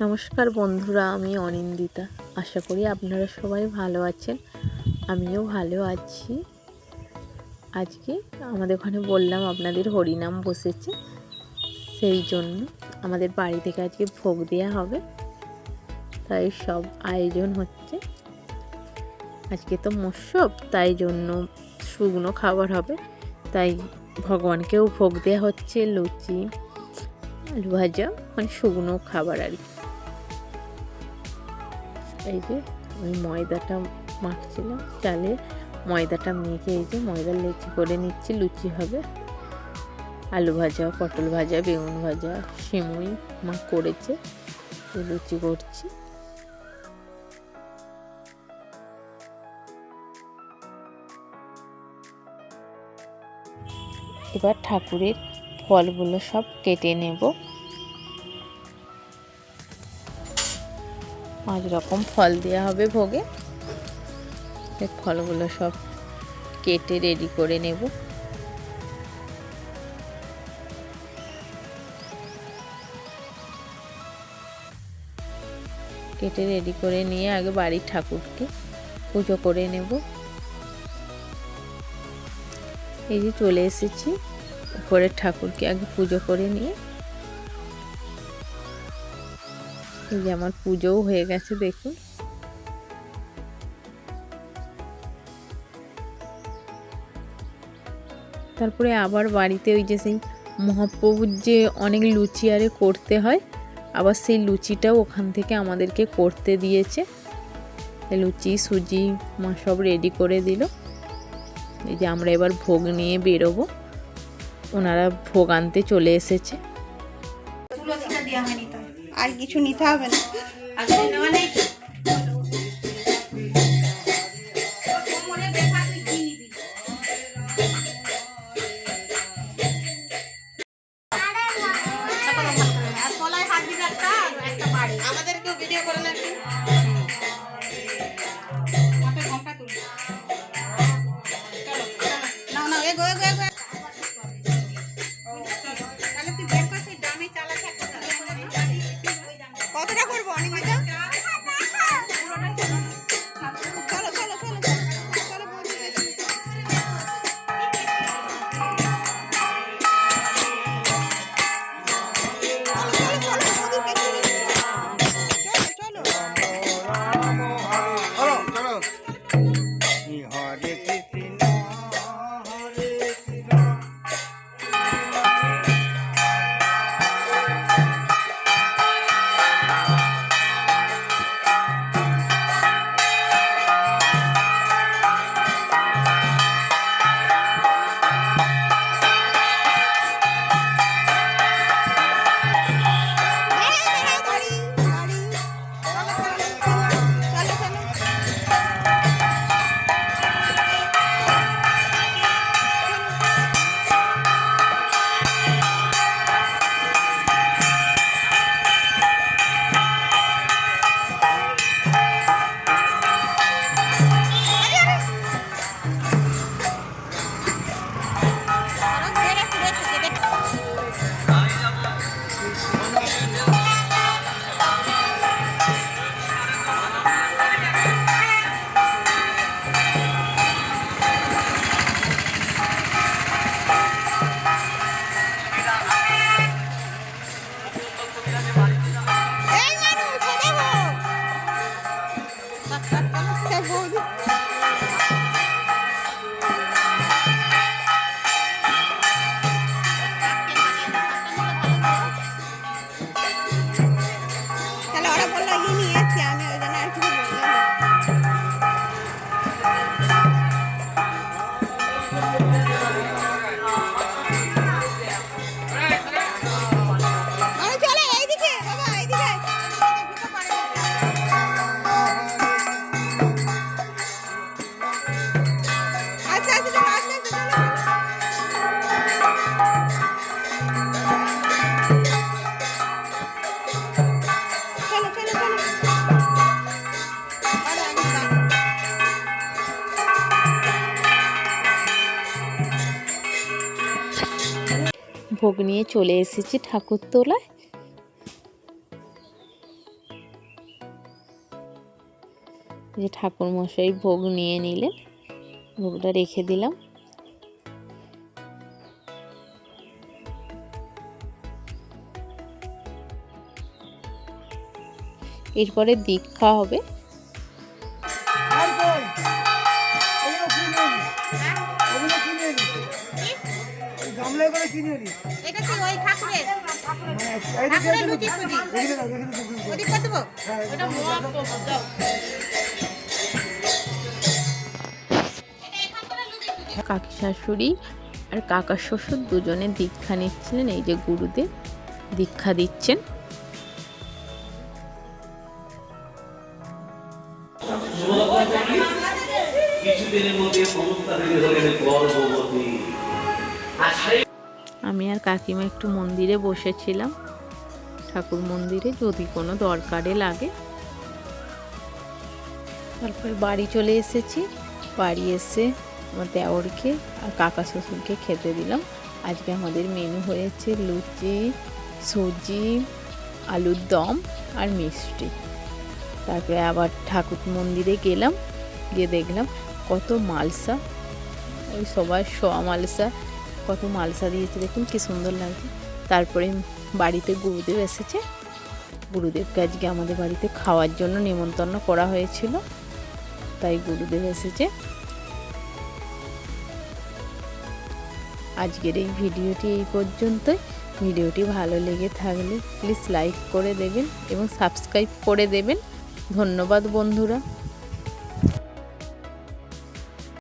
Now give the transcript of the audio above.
নমস্কার বন্ধুরা, আমি অনিন্দিতা। আশা করি আপনারা সবাই ভালো আছেন। আমিও ভালো আছি। আজকে আমাদের ওখানে বললাম আপনাদের হরিনাম বসেছে, সেই জন্য আমাদের বাড়ি থেকে আজকে ভোগ দেওয়া হবে, তাই সব আয়োজন হচ্ছে। আজকে তো মৎস্যব, তাই জন্য শুকনো খাবার হবে, তাই ভগবানকেও ভোগ দেওয়া হচ্ছে। লুচি, আলু ভাজা, মানে শুকনো খাবার আর কি। এই যে ওই ময়দাটা মাখছিলাম, চালে ময়দাটা মেখে এই যে ময়দার লেচি করে নিচ্ছি, লুচি হবে। আলু ভাজা, পটল ভাজা, বেগুন ভাজা, সিমুই মা করেছে, লুচি করছি। এবার ঠাকুরের ফলগুলো সব কেটে নেব। 5 রকম ফল দেওয়া হবে ভোগে। এই ফলগুলো সব কেটে রেডি করে নেব। কেটে রেডি করে নিয়ে আগে বাড়ির ঠাকুরকে পুজো করে নেব। এই যে চলে এসেছি, উপরের ঠাকুরকে আগে পুজো করে নিয়ে, এই যে আমার পুজোও হয়ে গেছে দেখুন। তারপরে আবার বাড়িতে ওই যে সেই মহাপ্রভুর যে অনেক লুচি আরে করতে হয়, আবার সেই লুচিটাও ওখান থেকে আমাদেরকে করতে দিয়েছে। লুচি, সুজি মা সব রেডি করে দিল। এই যে আমরা এবার ভোগ নিয়ে বেরোবো, ওনারা ভোগ আনতে চলে এসেছে। আর কিছু নিতে হবে না। আমাদেরকেও ভিডিও করে না। কতটা করবো অনিমিতা? চলো চলো চলো চলো বলছি। ভোগ নিয়ে চলে এসেছি ঠাকুর তোলায়। যে ঠাকুরমশাই ভোগ নিয়ে নিলেন, ভোগটা রেখে দিলাম। এরপরে দীক্ষা হবে। এটা কি ওই ঠাকুরের ঠাকুরের লুচি ফুচি ওদিক করে দেবো ওটা মোয়া তো দাও কাকি শাশুড়ি আর কাকা শ্বশুর দুজনে দীক্ষা নিচ্ছিলেন। এই যে গুরুদেব দীক্ষা দিচ্ছেন। আমি আর কাকিমা একটু মন্দিরে বসেছিলাম, ঠাকুর মন্দিরে, যদি কোনো দরকারে লাগে। তারপরে বাড়ি চলে এসেছি। বাড়ি এসে আমার দেওরকে আর কাকা শ্বশুরকে খেতে দিলাম। আজকে আমাদের মেনু হয়েছে লুচি, সুজি, আলুর দম আর মিষ্টি। তারপরে আবার ঠাকুর মন্দিরে গেলাম, গিয়ে দেখলাম কত মালসা, ওই সবার শোয়া মালসা, কত মালসা দিয়েছে, দেখুন কি সুন্দর লাগছে। তারপরে বাড়িতে গুরুদেব এসেছে, গুরুদেবকে আজকে আমাদের বাড়িতে খাওয়ার জন্য নিমন্ত্রণ করা হয়েছিল, তাই গুরুদেব এসেছে। আজকের এই ভিডিওটি এই পর্যন্তই। ভিডিওটি ভালো লেগে থাকলে প্লিজ লাইক করে দেবেন এবং সাবস্ক্রাইব করে দেবেন। ধন্যবাদ বন্ধুরা।